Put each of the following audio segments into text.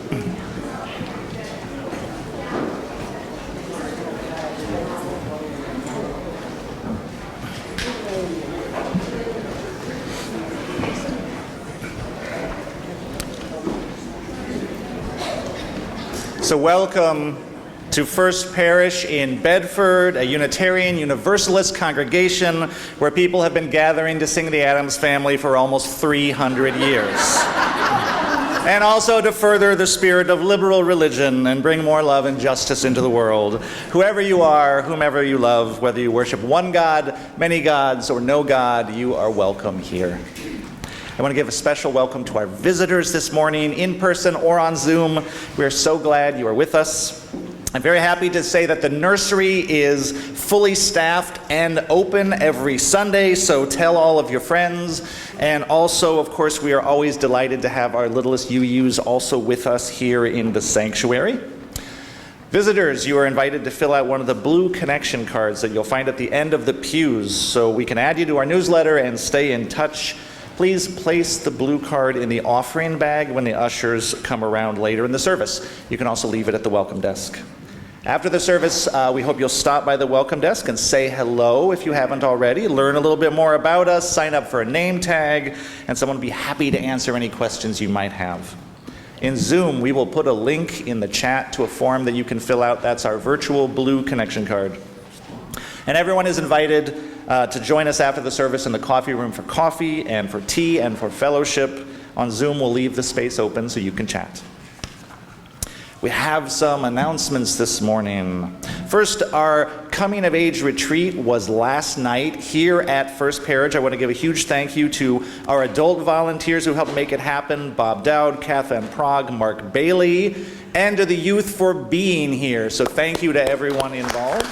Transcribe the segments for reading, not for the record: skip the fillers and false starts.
So welcome to First Parish in Bedford, a Unitarian Universalist congregation where people have been gathering to sing the Addams Family for almost 300 years. And also to further the spirit of liberal religion and bring more love and justice into the world. Whoever you are, whomever you love, whether you worship one God, many gods, or no God, you are welcome here. I want to give a special welcome to our visitors this morning, in person or on Zoom. We are so glad you are with us. I'm very happy to say that the nursery is fully staffed and open every Sunday, so tell all of your friends. And also, of course, we are always delighted to have our littlest UUs also with us here in the sanctuary. Visitors, you are invited to fill out one of the blue connection cards that you'll find at the end of the pews so we can add you to our newsletter and stay in touch. Please place the blue card in the offering bag when the ushers come around later in the service. You can also leave it at the welcome desk. After the service, we hope you'll stop by the welcome desk and say hello if you haven't already, learn a little bit more about us, sign up for a name tag, and someone will be happy to answer any questions you might have. In Zoom, we will put a link in the chat to a form that you can fill out. That's our virtual blue connection card. And everyone is invited to join us after the service in the coffee room for coffee and for tea and for fellowship. On Zoom, we'll leave the space open so you can chat. We have some announcements this morning. First, our coming of age retreat was last night here at First Parish. I want to give a huge thank you to our adult volunteers who helped make it happen, Bob Dowd, Kath Van Prague, Mark Bailey, and to the youth for being here. So thank you to everyone involved.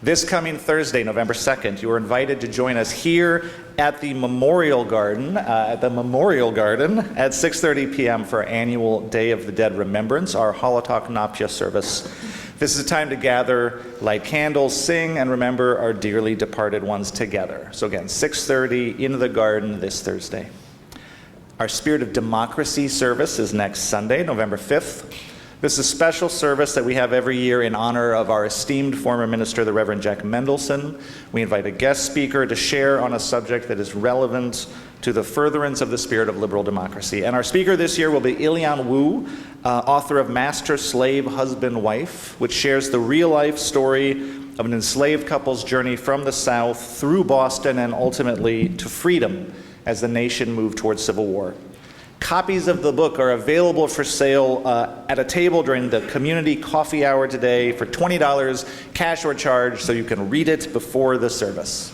This coming Thursday, November 2nd, you are invited to join us here at the Memorial Garden, at 6:30 p.m. for our annual Day of the Dead Remembrance, our Holocaust Napia service. This is a time to gather, light candles, sing, and remember our dearly departed ones together. So again, 6:30 in the garden this Thursday. Our Spirit of Democracy service is next Sunday, November 5th. This is a special service that we have every year in honor of our esteemed former minister, the Reverend Jack Mendelson. We invite a guest speaker to share on a subject that is relevant to the furtherance of the spirit of liberal democracy. And our speaker this year will be Ilian Wu, author of Master, Slave, Husband, Wife, which shares the real-life story of an enslaved couple's journey from the South through Boston and ultimately to freedom as the nation moved towards civil war. Copies of the book are available for sale at a table during the community coffee hour today for $20, cash or charge, so you can read it before the service.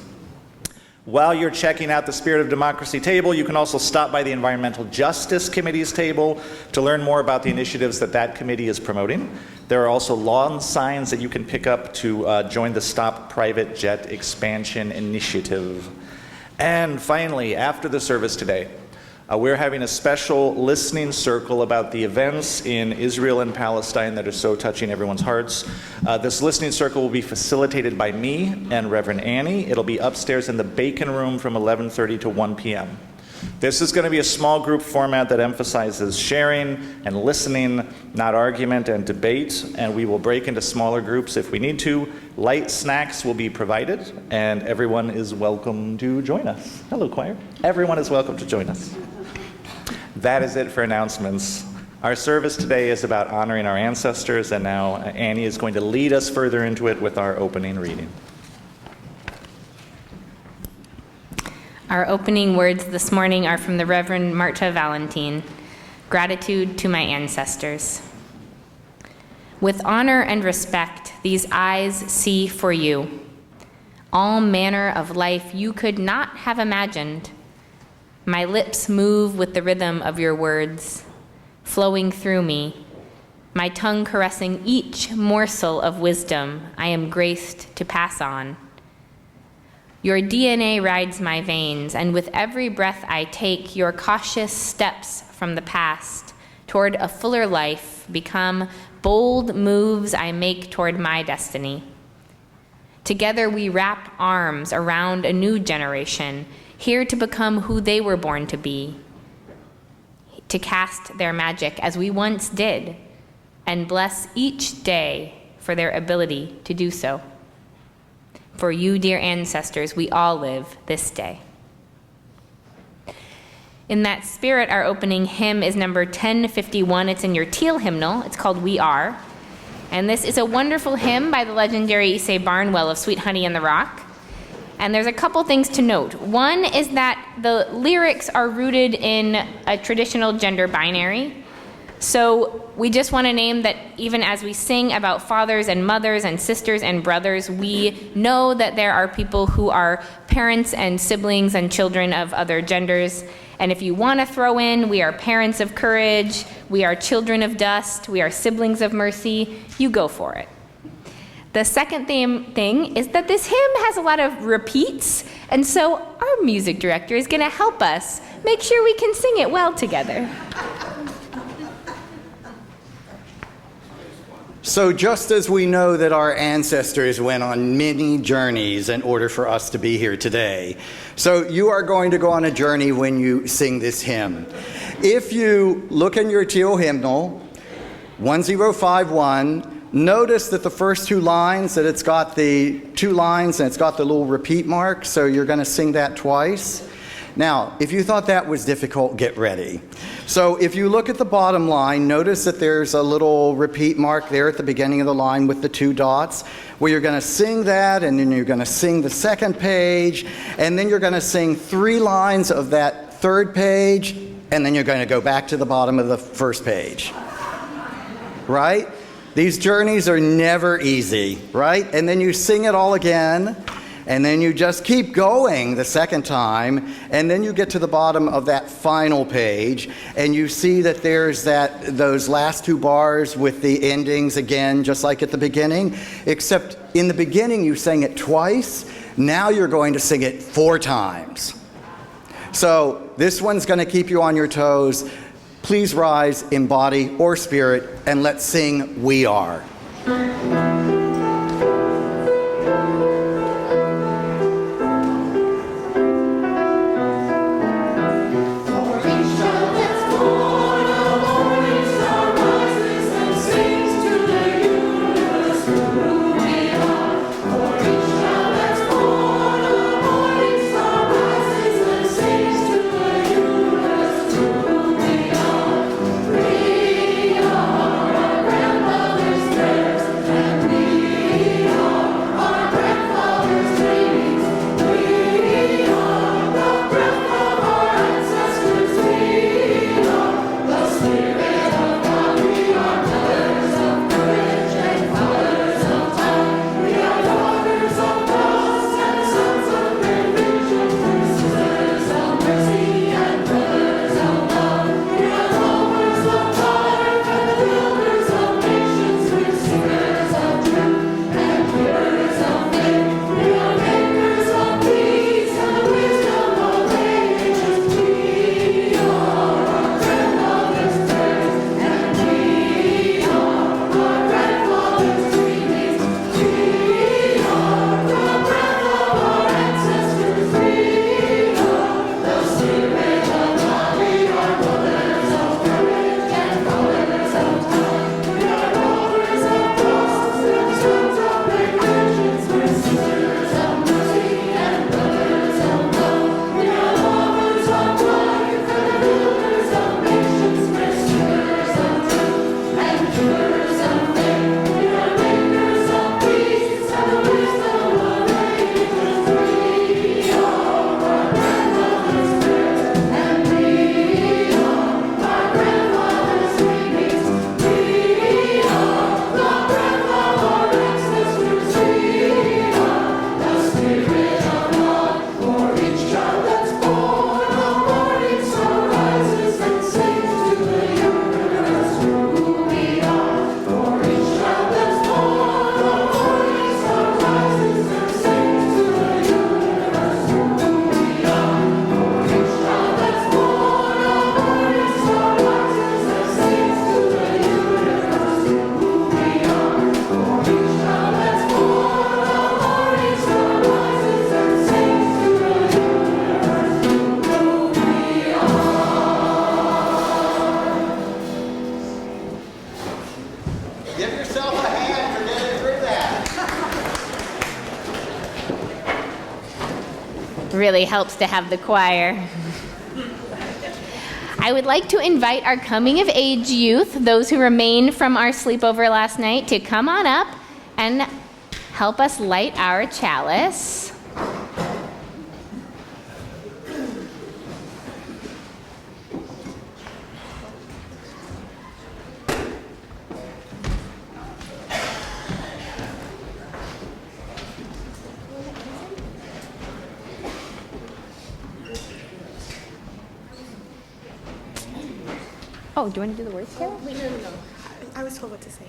While you're checking out the Spirit of Democracy table, you can also stop by the Environmental Justice Committee's table to learn more about the initiatives that committee is promoting. There are also lawn signs that you can pick up to join the Stop Private Jet Expansion Initiative. And finally, after the service today, we're having a special listening circle about the events in Israel and Palestine that are so touching everyone's hearts. This listening circle will be facilitated by me and Reverend Annie. It'll be upstairs in the Bacon Room from 11:30 to 1 p.m. This is going to be a small group format that emphasizes sharing and listening, not argument and debate, and we will break into smaller groups if we need to. Light snacks will be provided, and everyone is welcome to join us. Hello, choir. Everyone is welcome to join us. That is it for announcements. Our service today is about honoring our ancestors, and now Annie is going to lead us further into it with our opening reading. Our opening words this morning are from the Reverend Marta Valentine. Gratitude to my ancestors. With honor and respect, these eyes see for you all manner of life you could not have imagined. My lips move with the rhythm of your words, flowing through me, my tongue caressing each morsel of wisdom I am graced to pass on. Your DNA rides my veins, and with every breath I take, your cautious steps from the past toward a fuller life become bold moves I make toward my destiny. Together we wrap arms around a new generation, here to become who they were born to be, to cast their magic as we once did, and bless each day for their ability to do so. For you, dear ancestors, we all live this day. In that spirit, our opening hymn is number 1051. It's in your teal hymnal. It's called We Are. And this is a wonderful hymn by the legendary Issei Barnwell of Sweet Honey in the Rock. And there's a couple things to note. One is that the lyrics are rooted in a traditional gender binary. So we just want to name that even as we sing about fathers and mothers and sisters and brothers, we know that there are people who are parents and siblings and children of other genders. And if you want to throw in, we are parents of courage, we are children of dust, we are siblings of mercy, you go for it. The second thing is that this hymn has a lot of repeats, and so our music director is going to help us make sure we can sing it well together. So just as we know that our ancestors went on many journeys in order for us to be here today, so you are going to go on a journey when you sing this hymn. If you look in your teal hymnal, 1051, notice that the first two lines, that it's got the 2 lines and it's got the little repeat mark, so you're going to sing that twice. Now, if you thought that was difficult, get ready. So if you look at the bottom line, notice that there's a little repeat mark there at the beginning of the line with the 2 dots, where you're going to sing that, and then you're going to sing the second page, and then you're going to sing 3 lines of that third page, and then you're going to go back to the bottom of the first page. Right? These journeys are never easy, right? And then you sing it all again, and then you just keep going the second time, and then you get to the bottom of that final page, and you see that there's those last 2 bars with the endings again, just like at the beginning, except in the beginning you sang it twice. Now you're going to sing it 4 times. So this one's going to keep you on your toes. Please rise in body or spirit, and let's sing We Are. really helps to have the choir. I would like to invite our coming-of-age youth, those who remained from our sleepover last night, to come on up and help us light our chalice. Oh, do you want to do the words, Carol? Wait, no. I was told what to say.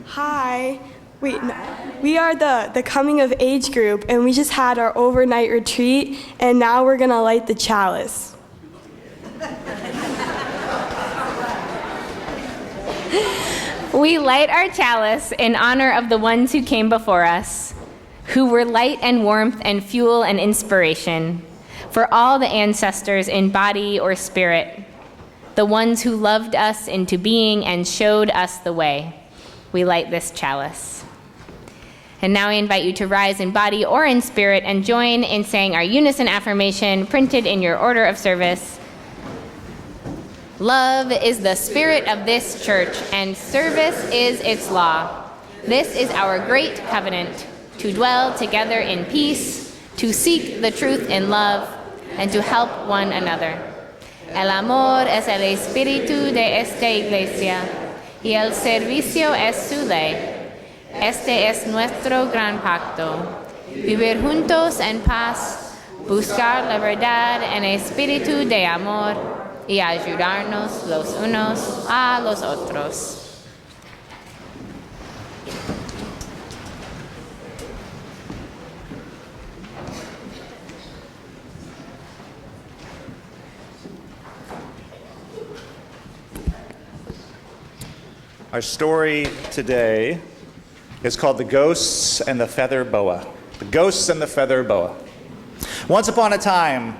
Hi. Wait, no. We are the coming of age group, and we just had our overnight retreat, and now we're going to light the chalice. We light our chalice in honor of the ones who came before us, who were light and warmth and fuel and inspiration, for all the ancestors in body or spirit, the ones who loved us into being and showed us the way. We light this chalice. And now I invite you to rise in body or in spirit and join in saying our unison affirmation printed in your order of service. Love is the spirit of this church, and service is its law. This is our great covenant, to dwell together in peace, to seek the truth in love, and to help one another. El amor es el espíritu de esta iglesia, y el servicio es su ley. Este es nuestro gran pacto. Vivir juntos en paz, buscar la verdad en espíritu de amor, y ayudarnos los unos a los otros. Our story today is called The Ghosts and the Feather Boa. The Ghosts and the Feather Boa. Once upon a time,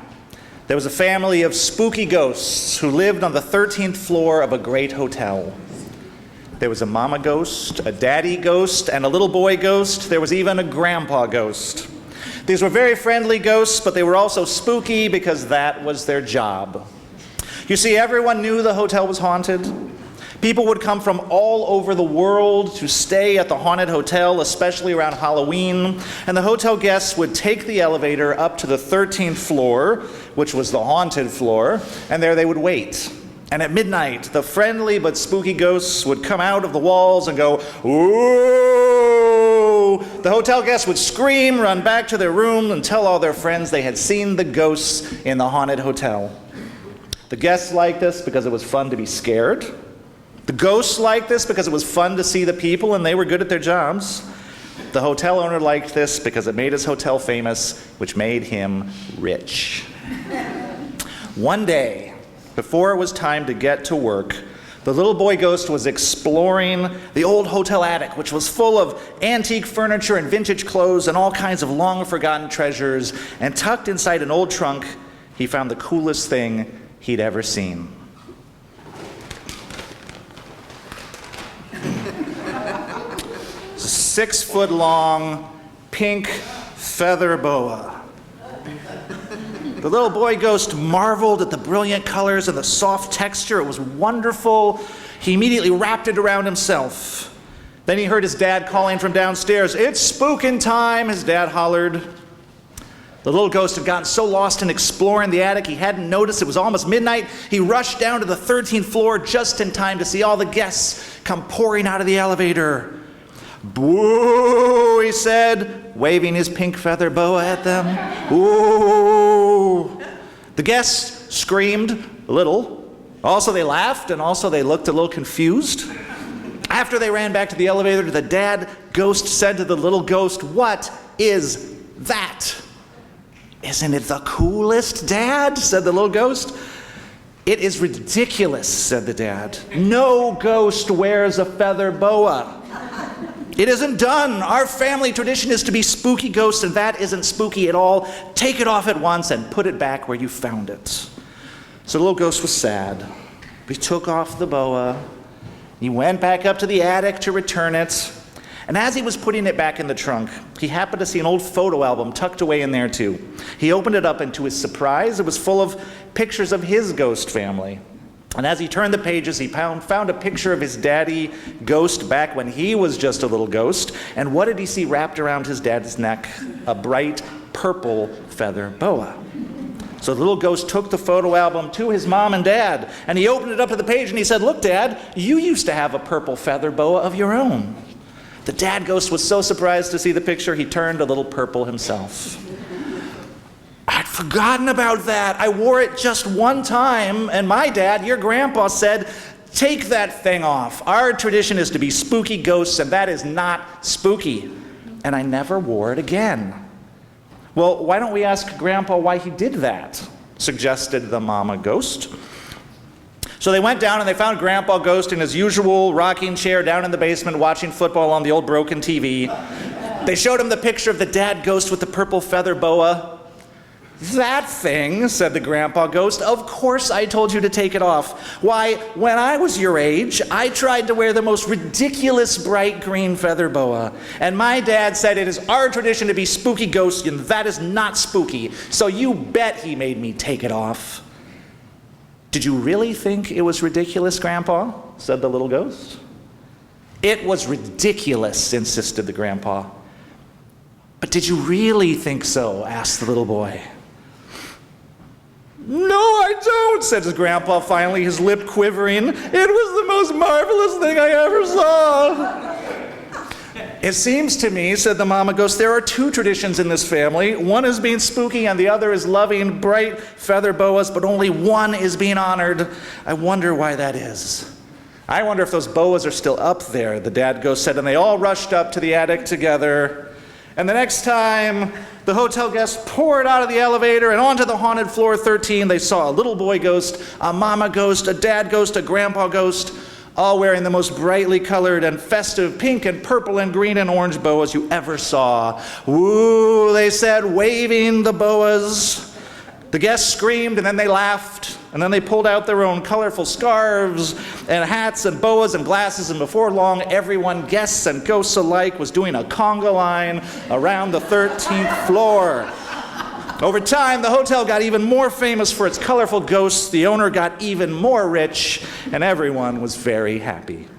there was a family of spooky ghosts who lived on the 13th floor of a great hotel. There was a mama ghost, a daddy ghost, and a little boy ghost. There was even a grandpa ghost. These were very friendly ghosts, but they were also spooky because that was their job. You see, everyone knew the hotel was haunted. People would come from all over the world to stay at the haunted hotel, especially around Halloween, and the hotel guests would take the elevator up to the 13th floor, which was the haunted floor, and there they would wait. And at midnight, the friendly but spooky ghosts would come out of the walls and go, "Ooh!" The hotel guests would scream, run back to their room, and tell all their friends they had seen the ghosts in the haunted hotel. The guests liked this because it was fun to be scared. The ghosts liked this because it was fun to see the people and they were good at their jobs. The hotel owner liked this because it made his hotel famous, which made him rich. One day, before it was time to get to work, the little boy ghost was exploring the old hotel attic, which was full of antique furniture and vintage clothes and all kinds of long-forgotten treasures. And tucked inside an old trunk, he found the coolest thing he'd ever seen. It's a 6-foot-long pink feather boa. The little boy ghost marveled at the brilliant colors and the soft texture. It was wonderful. He immediately wrapped it around himself. Then he heard his dad calling from downstairs. "It's spookin' time," his dad hollered. The little ghost had gotten so lost in exploring the attic he hadn't noticed it was almost midnight. He rushed down to the 13th floor just in time to see all the guests come pouring out of the elevator. "Boo," he said, waving his pink feather boa at them. "Ooh." The guests screamed a little. Also they laughed, and also they looked a little confused. After they ran back to the elevator, the dad ghost said to the little ghost, "What is that?" "Isn't it the coolest, Dad?" said the little ghost. "It is ridiculous," said the dad. "No ghost wears a feather boa. It isn't done. Our family tradition is to be spooky ghosts, and that isn't spooky at all. Take it off at once and put it back where you found it." So the little ghost was sad. He took off the boa. He went back up to the attic to return it. And as he was putting it back in the trunk, he happened to see an old photo album tucked away in there too. He opened it up, and to his surprise, it was full of pictures of his ghost family. And as he turned the pages, he found a picture of his daddy ghost back when he was just a little ghost. And what did he see wrapped around his dad's neck? A bright purple feather boa. So the little ghost took the photo album to his mom and dad, and he opened it up to the page and he said, "Look, Dad, you used to have a purple feather boa of your own." The dad ghost was so surprised to see the picture, he turned a little purple himself. "I'd forgotten about that. I wore it just one time, and my dad, your grandpa, said, 'Take that thing off. Our tradition is to be spooky ghosts, and that is not spooky.' And I never wore it again." "Well, why don't we ask Grandpa why he did that?" suggested the mama ghost. So they went down and they found Grandpa Ghost in his usual rocking chair down in the basement watching football on the old broken TV. They showed him the picture of the dad ghost with the purple feather boa. "That thing," said the Grandpa Ghost, "of course I told you to take it off. Why, when I was your age, I tried to wear the most ridiculous bright green feather boa. And my dad said it is our tradition to be spooky ghosts, and that is not spooky. So you bet he made me take it off." "Did you really think it was ridiculous, Grandpa?" said the little ghost. "It was ridiculous," insisted the grandpa. "But did you really think so?" asked the little boy. "No, I don't," said his grandpa finally, his lip quivering. "It was the most marvelous thing I ever saw." "It seems to me," said the mama ghost, "there are two traditions in this family. One is being spooky and the other is loving bright feather boas, but only one is being honored. I wonder why that is." "I wonder if those boas are still up there," the dad ghost said, and they all rushed up to the attic together. And the next time the hotel guests poured out of the elevator and onto the haunted floor 13, they saw a little boy ghost, a mama ghost, a dad ghost, a grandpa ghost, all wearing the most brightly colored and festive pink and purple and green and orange boas you ever saw. "Woo," they said, waving the boas. The guests screamed, and then they laughed, and then they pulled out their own colorful scarves and hats and boas and glasses, and before long, everyone, guests and ghosts alike, was doing a conga line around the 13th floor. Over time, the hotel got even more famous for its colorful ghosts, the owner got even more rich, and everyone was very happy.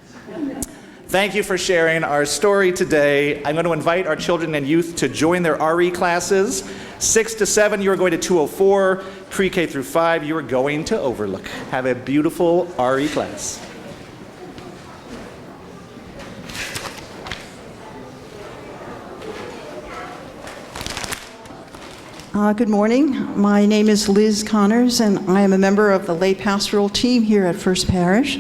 Thank you for sharing our story today. I'm going to invite our children and youth to join their RE classes. 6 to 7, you are going to 204. Pre-K through 5, you are going to Overlook. Have a beautiful RE class. Good morning. My name is Liz Connors, and I am a member of the lay pastoral team here at First Parish.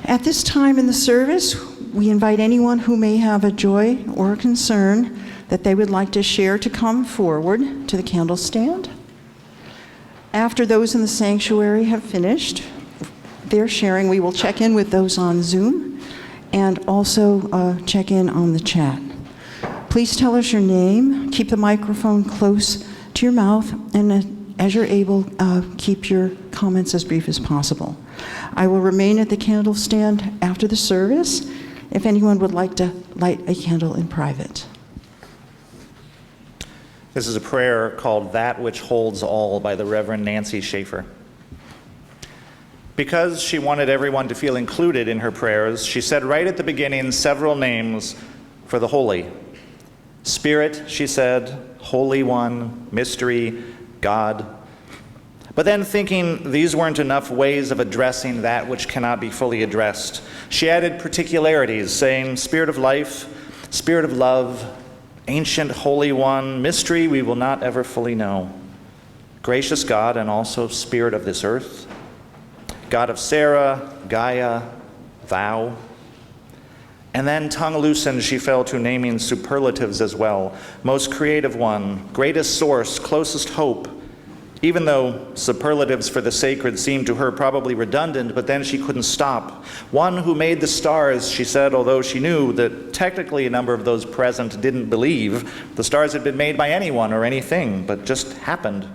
At this time in the service, we invite anyone who may have a joy or a concern that they would like to share to come forward to the candle stand. After those in the sanctuary have finished their sharing, we will check in with those on Zoom and also check in on the chat. Please tell us your name, keep the microphone close to your mouth, and as you're able, keep your comments as brief as possible. I will remain at the candle stand after the service if anyone would like to light a candle in private. This is a prayer called That Which Holds All by the Reverend Nancy Schaefer. Because she wanted everyone to feel included in her prayers, she said right at the beginning several names for the holy. Spirit, she said, Holy One, Mystery, God. But then thinking these weren't enough ways of addressing that which cannot be fully addressed, she added particularities, saying Spirit of life, Spirit of love, Ancient Holy One, mystery we will not ever fully know, gracious God and also Spirit of this earth, God of Sarah, Gaia, Thou. And then, tongue loosened, she fell to naming superlatives as well. Most creative one, greatest source, closest hope, even though superlatives for the sacred seemed to her probably redundant, but then she couldn't stop. One who made the stars, she said, although she knew that technically a number of those present didn't believe the stars had been made by anyone or anything, but just happened.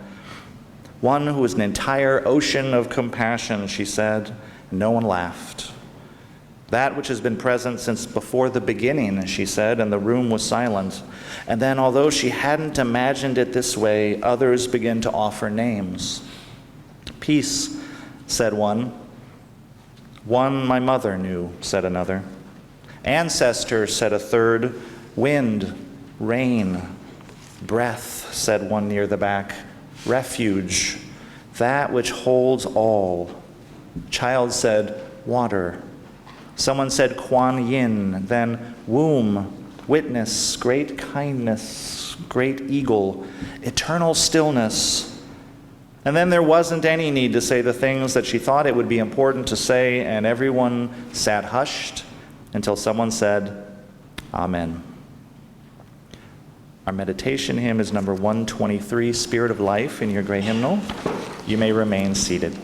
One who was an entire ocean of compassion, she said. No one laughed. That which has been present since before the beginning, she said, and the room was silent. And then, although she hadn't imagined it this way, others began to offer names. Peace, said one. One my mother knew, said another. Ancestor, said a third. Wind, rain, breath, said one near the back. Refuge, that which holds all. Child said, water. Someone said Kuan Yin, then womb, witness, great kindness, great eagle, eternal stillness. And then there wasn't any need to say the things that she thought it would be important to say, and everyone sat hushed until someone said, Amen. Our meditation hymn is number 123, Spirit of Life, in your gray hymnal. You may remain seated.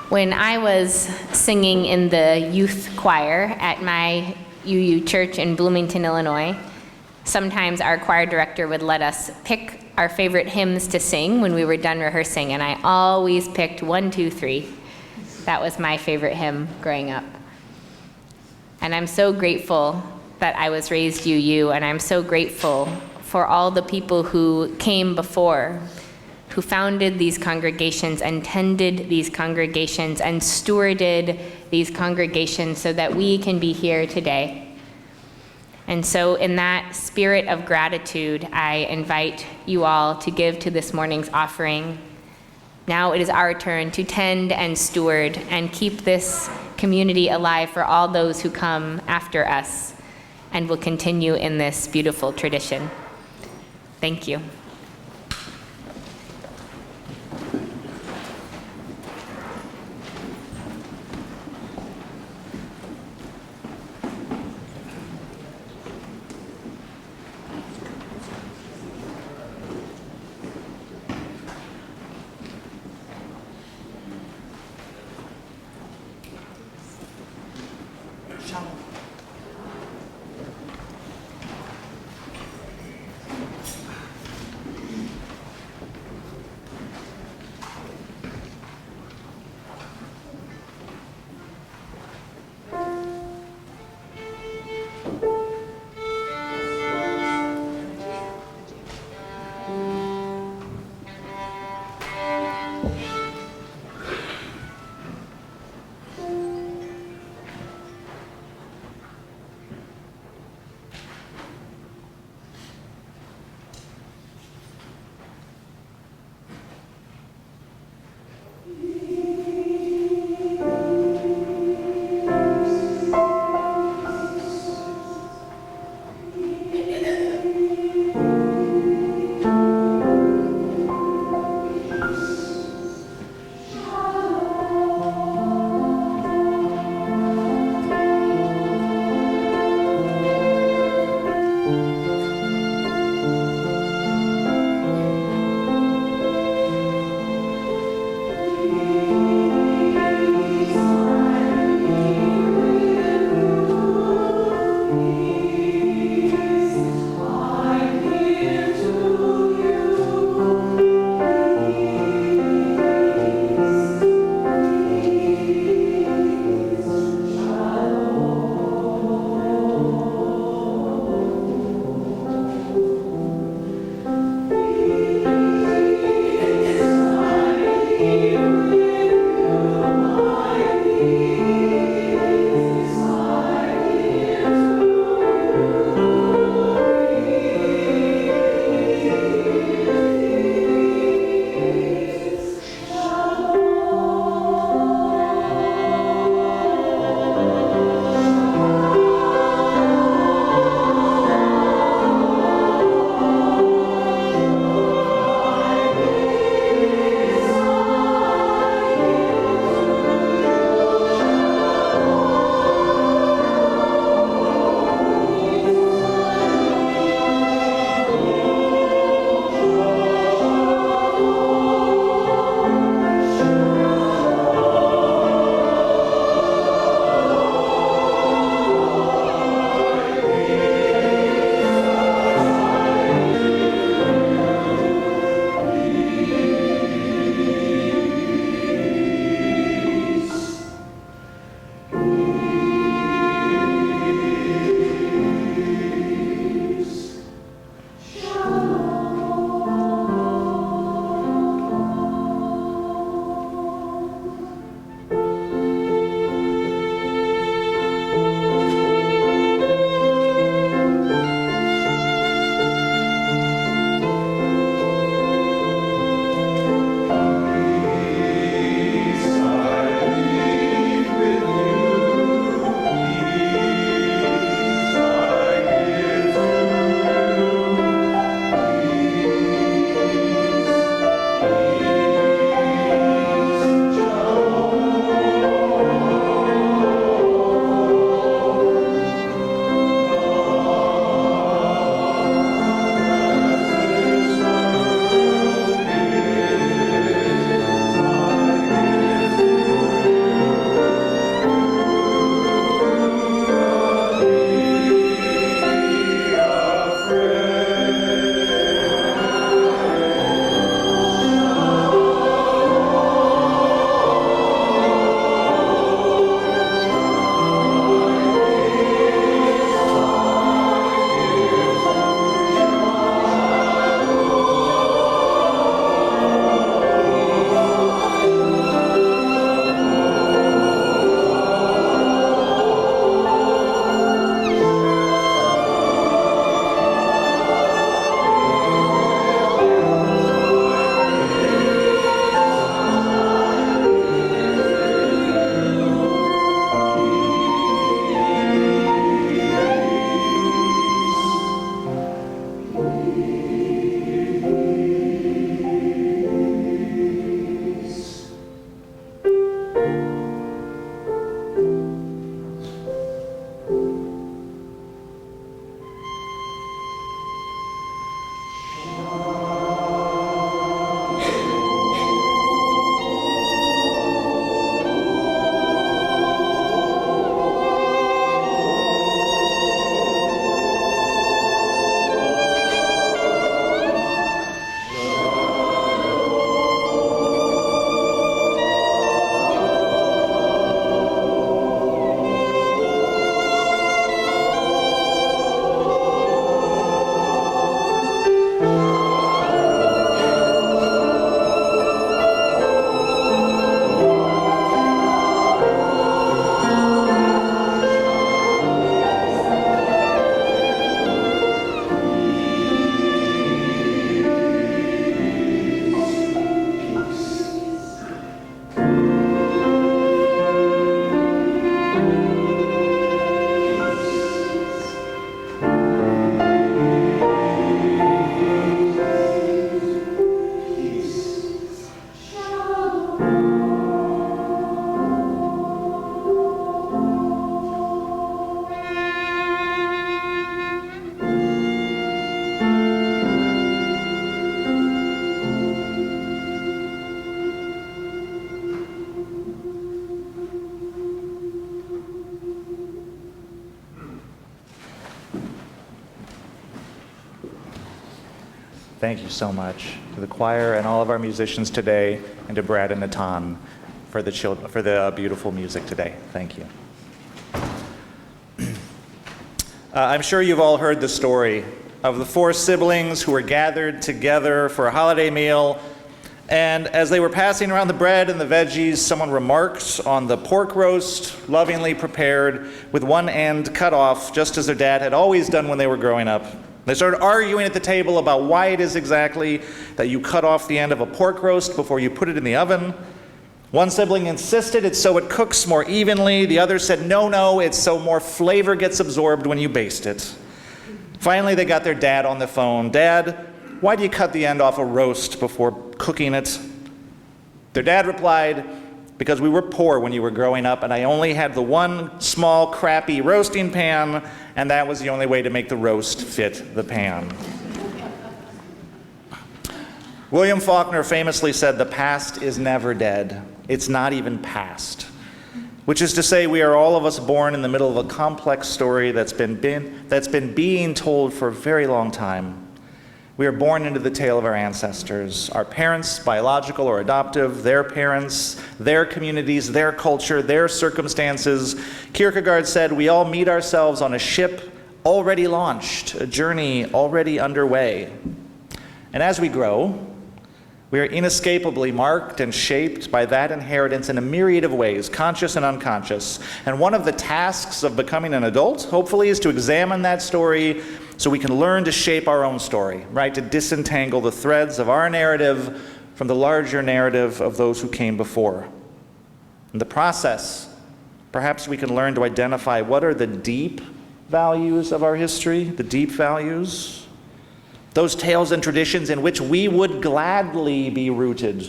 When I was singing in the youth choir at my UU church in Bloomington, Illinois, sometimes our choir director would let us pick our favorite hymns to sing when we were done rehearsing, and I always picked 1, 2, 3. That was my favorite hymn growing up. And I'm so grateful that I was raised UU, and I'm so grateful for all the people who came before, who founded these congregations and tended these congregations and stewarded these congregations so that we can be here today. And so in that spirit of gratitude, I invite you all to give to this morning's offering. Now it is our turn to tend and steward and keep this community alive for all those who come after us and will continue in this beautiful tradition. Thank you. Thank you so much to the choir and all of our musicians today, and to Brad and Natan for the beautiful music today. Thank you. I'm sure you've all heard the story of the 4 siblings who were gathered together for a holiday meal, and as they were passing around the bread and the veggies, someone remarked on the pork roast, lovingly prepared, with one end cut off, just as their dad had always done when they were growing up. They started arguing at the table about why it is exactly that you cut off the end of a pork roast before you put it in the oven. One sibling insisted it's so it cooks more evenly. The other said, no, it's so more flavor gets absorbed when you baste it. Finally, they got their dad on the phone. Dad, why do you cut the end off a roast before cooking it? Their dad replied, because we were poor when you were growing up, and I only had the one small, crappy roasting pan, and that was the only way to make the roast fit the pan. William Faulkner famously said, the past is never dead. It's not even past. Which is to say, we are all of us born in the middle of a complex story that's been being told for a very long time. We are born into the tale of our ancestors, our parents, biological or adoptive, their parents, their communities, their culture, their circumstances. Kierkegaard said, we all meet ourselves on a ship already launched, a journey already underway. And as we grow, we are inescapably marked and shaped by that inheritance in a myriad of ways, conscious and unconscious. And one of the tasks of becoming an adult, hopefully, is to examine that story so we can learn to shape our own story, right? To disentangle the threads of our narrative from the larger narrative of those who came before. In the process, perhaps we can learn to identify what are the deep values of our history, the deep values, those tales and traditions in which we would gladly be rooted.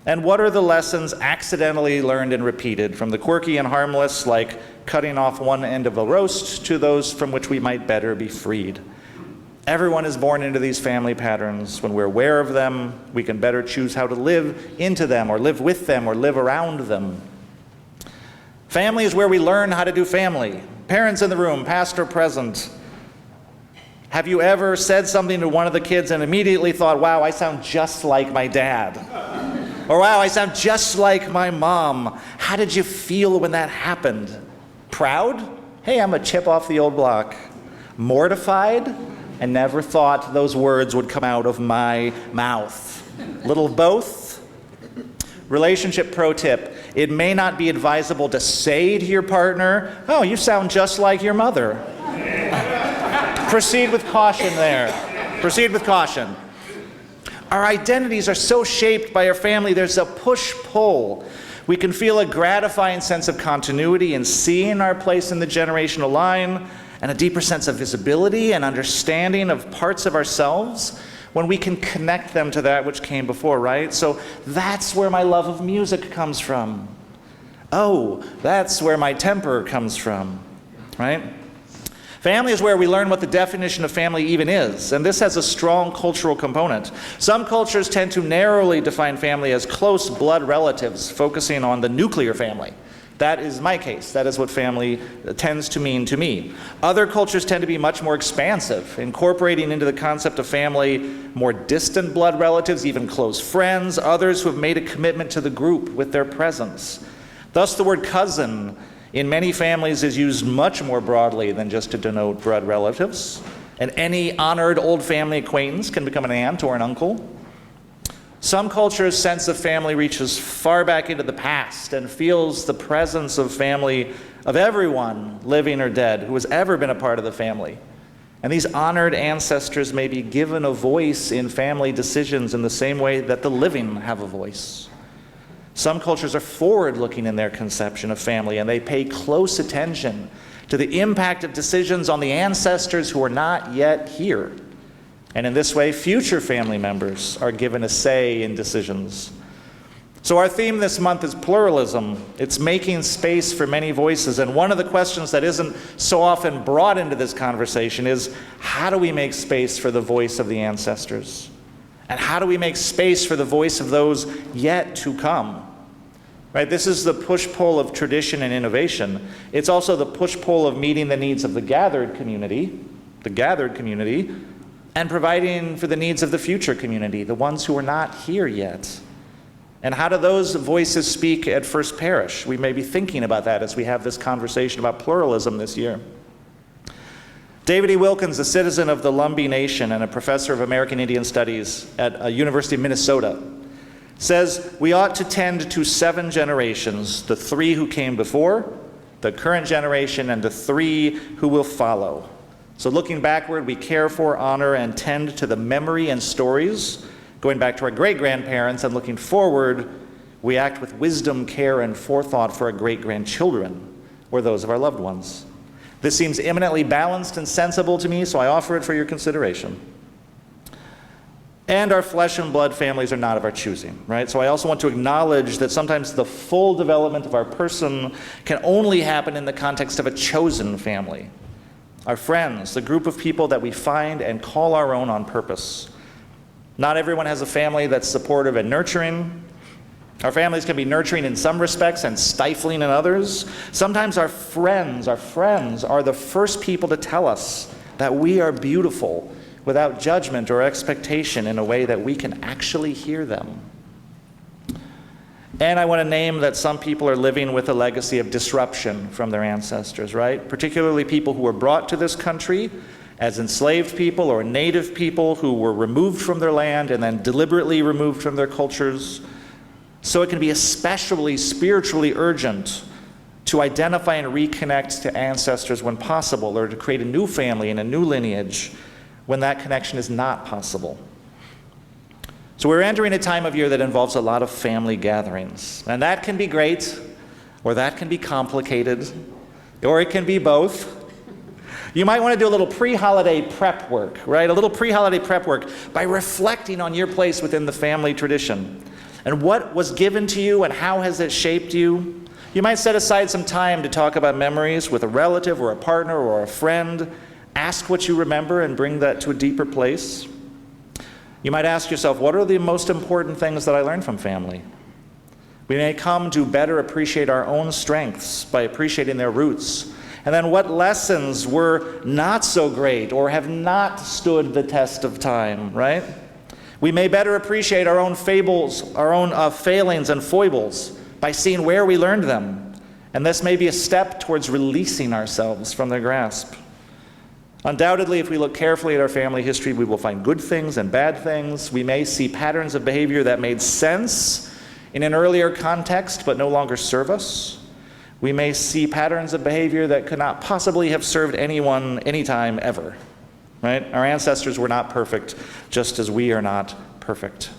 And what are the lessons accidentally learned and repeated, from the quirky and harmless, like cutting off one end of a roast, to those from which we might better be freed. Everyone is born into these family patterns. When we're aware of them, we can better choose how to live into them, or live with them, or live around them. Family is where we learn how to do family. Parents in the room, past or present. Have you ever said something to one of the kids and immediately thought, wow, I sound just like my dad? Or wow, I sound just like my mom. How did you feel when that happened? Proud? Hey, I'm a chip off the old block. Mortified? I never thought those words would come out of my mouth. Little of both? Relationship pro tip. It may not be advisable to say to your partner, oh, you sound just like your mother. Proceed with caution there. Proceed with caution. Our identities are so shaped by our family, there's a push-pull. We can feel a gratifying sense of continuity in seeing our place in the generational line, and a deeper sense of visibility and understanding of parts of ourselves when we can connect them to that which came before, right? So that's where my love of music comes from. Oh, that's where my temper comes from, right? Family is where we learn what the definition of family even is, and this has a strong cultural component. Some cultures tend to narrowly define family as close blood relatives, focusing on the nuclear family. That is my case. That is what family tends to mean to me. Other cultures tend to be much more expansive, incorporating into the concept of family more distant blood relatives, even close friends, others who have made a commitment to the group with their presence. Thus, the word cousin in many families is used much more broadly than just to denote blood relatives. And any honored old family acquaintance can become an aunt or an uncle. Some cultures' sense of family reaches far back into the past and feels the presence of family of everyone, living or dead, who has ever been a part of the family. And these honored ancestors may be given a voice in family decisions in the same way that the living have a voice. Some cultures are forward-looking in their conception of family, and they pay close attention to the impact of decisions on the ancestors who are not yet here. And in this way, future family members are given a say in decisions. So our theme this month is pluralism. It's making space for many voices. And one of the questions that isn't so often brought into this conversation is, how do we make space for the voice of the ancestors? And how do we make space for the voice of those yet to come? Right? This is the push-pull of tradition and innovation. It's also the push-pull of meeting the needs of the gathered community, and providing for the needs of the future community, the ones who are not here yet. And how do those voices speak at First Parish? We may be thinking about that as we have this conversation about pluralism this year. David E. Wilkins, a citizen of the Lumbee Nation and a professor of American Indian Studies at University of Minnesota, says we ought to tend to 7 generations, the 3 who came before, the current generation, and the 3 who will follow. So looking backward, we care for, honor, and tend to the memory and stories, going back to our great-grandparents, and looking forward, we act with wisdom, care, and forethought for our great-grandchildren, or those of our loved ones. This seems eminently balanced and sensible to me, so I offer it for your consideration. And our flesh and blood families are not of our choosing, right? So I also want to acknowledge that sometimes the full development of our person can only happen in the context of a chosen family. Our friends, the group of people that we find and call our own on purpose. Not everyone has a family that's supportive and nurturing. Our families can be nurturing in some respects and stifling in others. Sometimes our friends are the first people to tell us that we are beautiful without judgment or expectation in a way that we can actually hear them. And I want to name that some people are living with a legacy of disruption from their ancestors, right? Particularly people who were brought to this country as enslaved people or native people who were removed from their land and then deliberately removed from their cultures. So it can be especially spiritually urgent to identify and reconnect to ancestors when possible, or to create a new family and a new lineage when that connection is not possible. So we're entering a time of year that involves a lot of family gatherings. And that can be great, or that can be complicated, or it can be both. You might want to do a little pre-holiday prep work, right? A little pre-holiday prep work by reflecting on your place within the family tradition. And what was given to you and how has it shaped you? You might set aside some time to talk about memories with a relative or a partner or a friend. Ask what you remember and bring that to a deeper place. You might ask yourself, what are the most important things that I learned from family? We may come to better appreciate our own strengths by appreciating their roots. And then what lessons were not so great or have not stood the test of time, right? We may better appreciate our own fables, our own failings and foibles by seeing where we learned them. And this may be a step towards releasing ourselves from their grasp. Undoubtedly, if we look carefully at our family history, we will find good things and bad things. We may see patterns of behavior that made sense in an earlier context but no longer serve us. We may see patterns of behavior that could not possibly have served anyone anytime ever. Right? Our ancestors were not perfect, just as we are not perfect.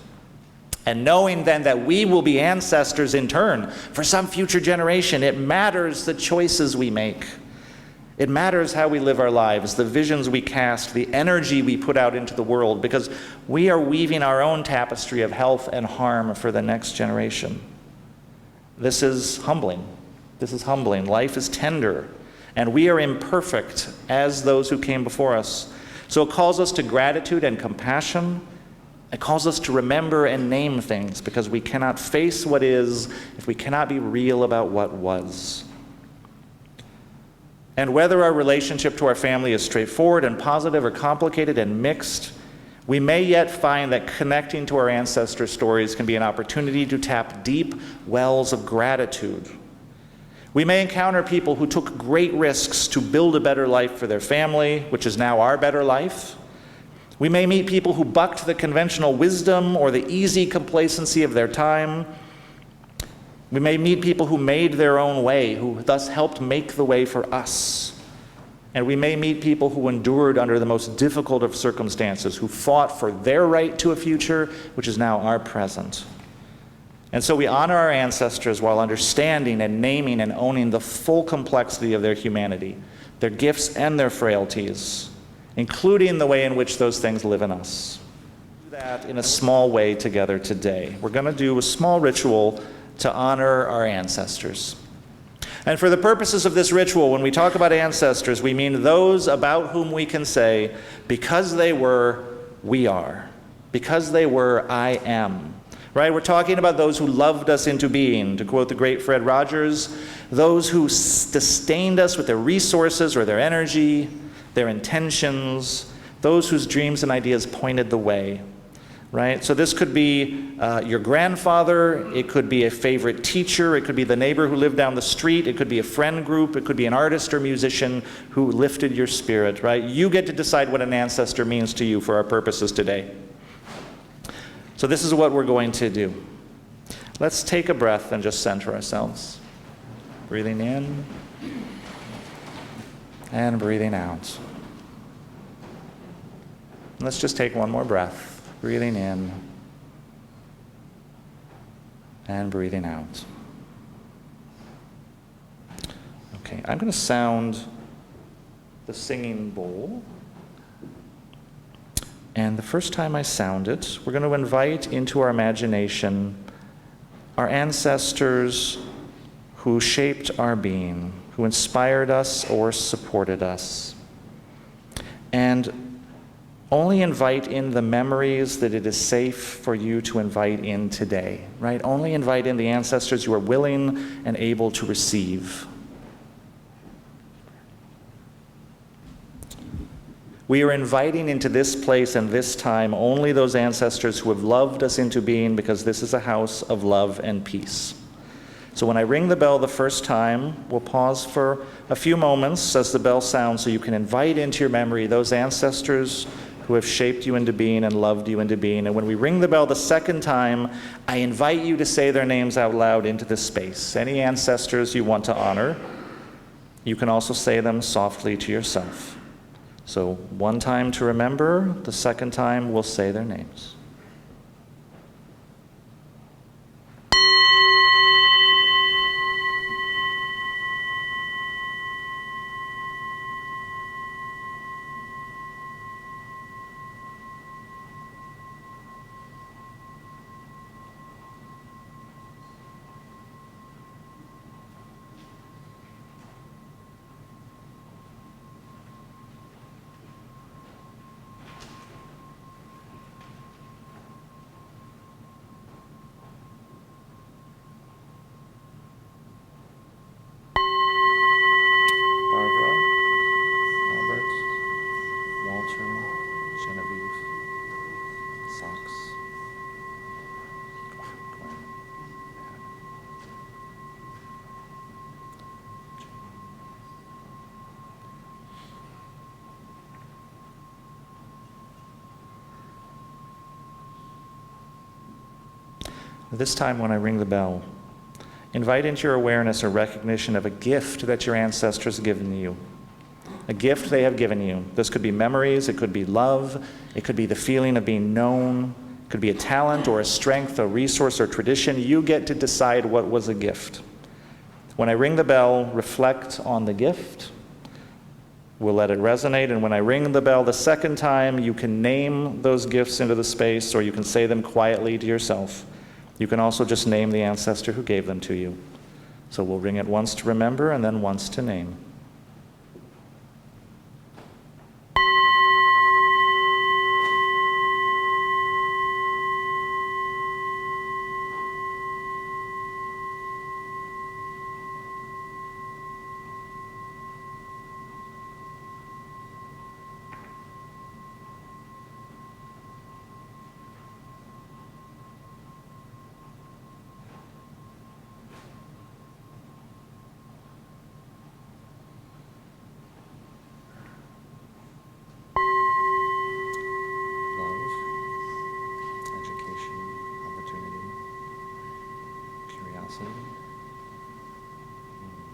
And knowing then that we will be ancestors in turn for some future generation, it matters the choices we make. It matters how we live our lives, the visions we cast, the energy we put out into the world, because we are weaving our own tapestry of health and harm for the next generation. This is humbling. This is humbling. Life is tender, and we are imperfect as those who came before us. So it calls us to gratitude and compassion. It calls us to remember and name things, because we cannot face what is if we cannot be real about what was. And whether our relationship to our family is straightforward and positive or complicated and mixed, we may yet find that connecting to our ancestor stories can be an opportunity to tap deep wells of gratitude. We may encounter people who took great risks to build a better life for their family, which is now our better life. We may meet people who bucked the conventional wisdom or the easy complacency of their time. We may meet people who made their own way, who thus helped make the way for us. And we may meet people who endured under the most difficult of circumstances, who fought for their right to a future, which is now our present. And so we honor our ancestors while understanding and naming and owning the full complexity of their humanity, their gifts and their frailties, including the way in which those things live in us. Do that in a small way together today. We're going to do a small ritual to honor our ancestors. And for the purposes of this ritual, when we talk about ancestors, we mean those about whom we can say, because they were, we are. Because they were, I am. Right? We're talking about those who loved us into being, to quote the great Fred Rogers, those who sustained us with their resources or their energy, their intentions, those whose dreams and ideas pointed the way. Right? So this could be your grandfather, it could be a favorite teacher, it could be the neighbor who lived down the street, it could be a friend group, it could be an artist or musician who lifted your spirit, right? You get to decide what an ancestor means to you for our purposes today. So this is what we're going to do. Let's take a breath and just center ourselves. Breathing in and breathing out. Let's just take one more breath. Breathing in and breathing out. Okay, I'm going to sound the singing bowl. And the first time I sound it, we're going to invite into our imagination our ancestors who shaped our being, who inspired us or supported us. And only invite in the memories that it is safe for you to invite in today, right? Only invite in the ancestors you are willing and able to receive. We are inviting into this place and this time only those ancestors who have loved us into being, because this is a house of love and peace. So when I ring the bell the first time, we'll pause for a few moments as the bell sounds so you can invite into your memory those ancestors who have shaped you into being and loved you into being. And when we ring the bell the second time, I invite you to say their names out loud into this space. Any ancestors you want to honor, you can also say them softly to yourself. So one time to remember, the second time we'll say their names. This time when I ring the bell, invite into your awareness a recognition of a gift that your ancestors have given you. A gift they have given you. This could be memories, it could be love, it could be the feeling of being known, it could be a talent or a strength, a resource or tradition. You get to decide what was a gift. When I ring the bell, reflect on the gift We'll let it resonate, and when I ring the bell the second time, you can name those gifts into the space, or you can say them quietly to yourself. You can also just name the ancestor who gave them to you. So we'll ring it once to remember and then once to name.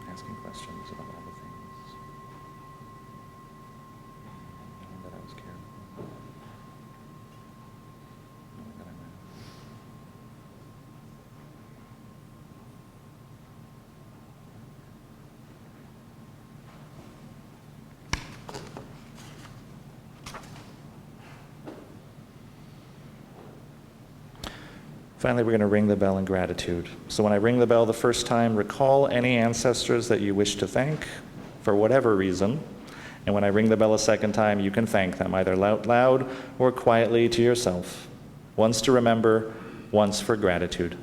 Asking questions about all the things. Knowing that I was cared for. Knowing that I mattered. Finally, we're going to ring the bell in gratitude. So when I ring the bell the first time, recall any ancestors that you wish to thank for whatever reason. And when I ring the bell a second time, you can thank them either out loud or quietly to yourself. Once to remember, once for gratitude.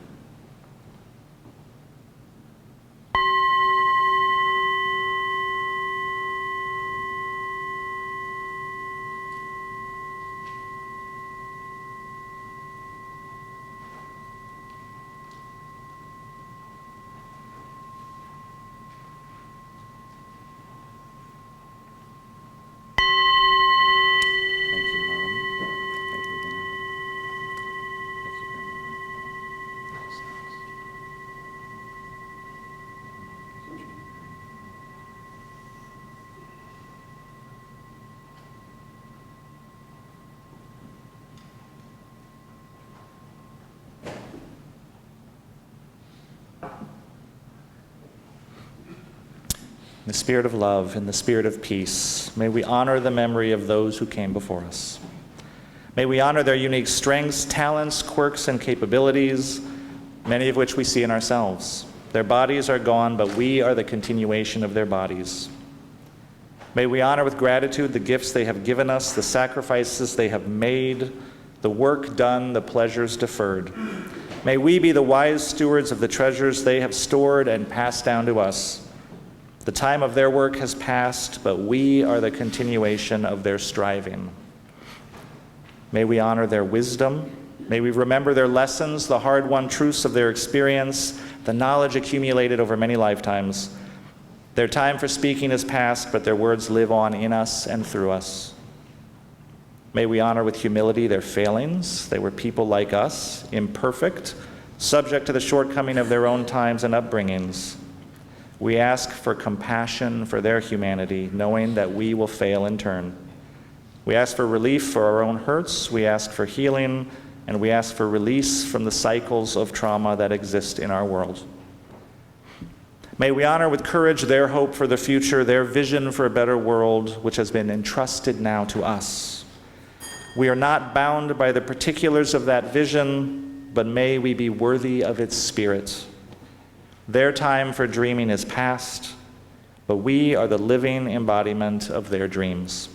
In the spirit of love, in the spirit of peace, may we honor the memory of those who came before us. May we honor their unique strengths, talents, quirks, and capabilities, many of which we see in ourselves. Their bodies are gone, but we are the continuation of their bodies. May we honor with gratitude the gifts they have given us, the sacrifices they have made, the work done, the pleasures deferred. May we be the wise stewards of the treasures they have stored and passed down to us. The time of their work has passed, but we are the continuation of their striving. May we honor their wisdom. May we remember their lessons, the hard-won truths of their experience, the knowledge accumulated over many lifetimes. Their time for speaking is past, but their words live on in us and through us. May we honor with humility their failings. They were people like us, imperfect, subject to the shortcoming of their own times and upbringings. We ask for compassion for their humanity, knowing that we will fail in turn. We ask for relief for our own hurts, we ask for healing, and we ask for release from the cycles of trauma that exist in our world. May we honor with courage their hope for the future, their vision for a better world, which has been entrusted now to us. We are not bound by the particulars of that vision, but may we be worthy of its spirit. Their time for dreaming is past, but we are the living embodiment of their dreams.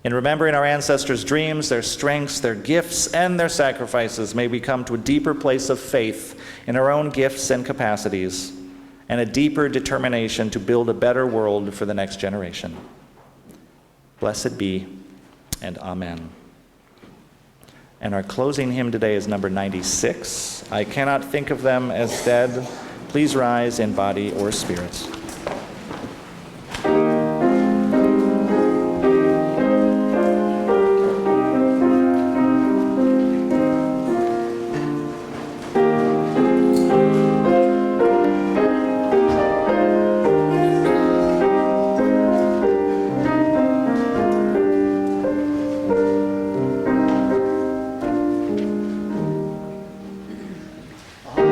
In remembering our ancestors' dreams, their strengths, their gifts, and their sacrifices, may we come to a deeper place of faith in our own gifts and capacities, and a deeper determination to build a better world for the next generation. Blessed be, and amen. And our closing hymn today is number 96. I cannot think of them as dead. Please rise in body or spirit.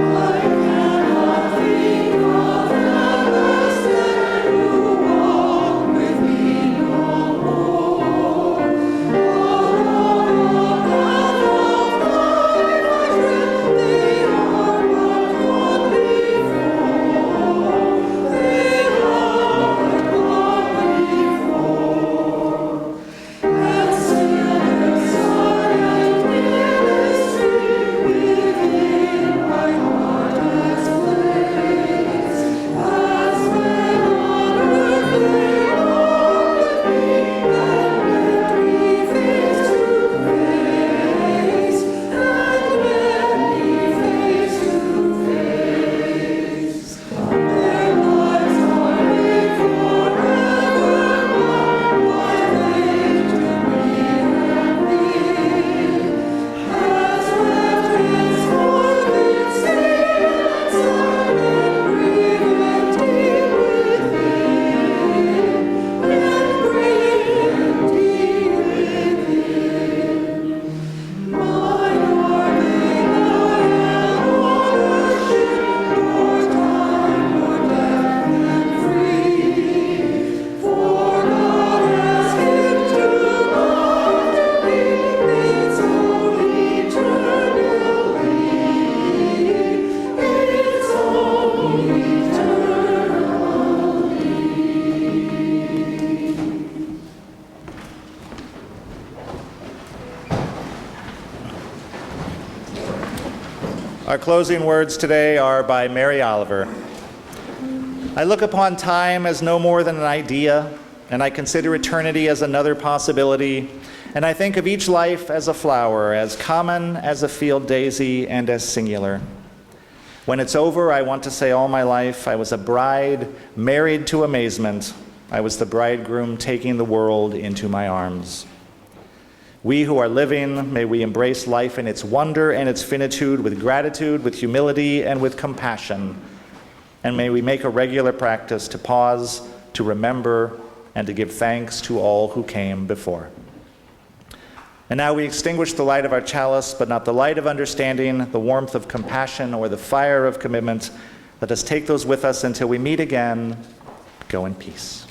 I cannot think of them Our closing words today are by Mary Oliver. I look upon time as no more than an idea, and I consider eternity as another possibility, and I think of each life as a flower, as common as a field daisy and as singular. When it's over, I want to say all my life, I was a bride married to amazement. I was the bridegroom taking the world into my arms. We who are living, may we embrace life in its wonder and its finitude with gratitude, with humility, and with compassion. And may we make a regular practice to pause, to remember, and to give thanks to all who came before. And now we extinguish the light of our chalice, but not the light of understanding, the warmth of compassion, or the fire of commitment. Let us take those with us until we meet again. Go in peace.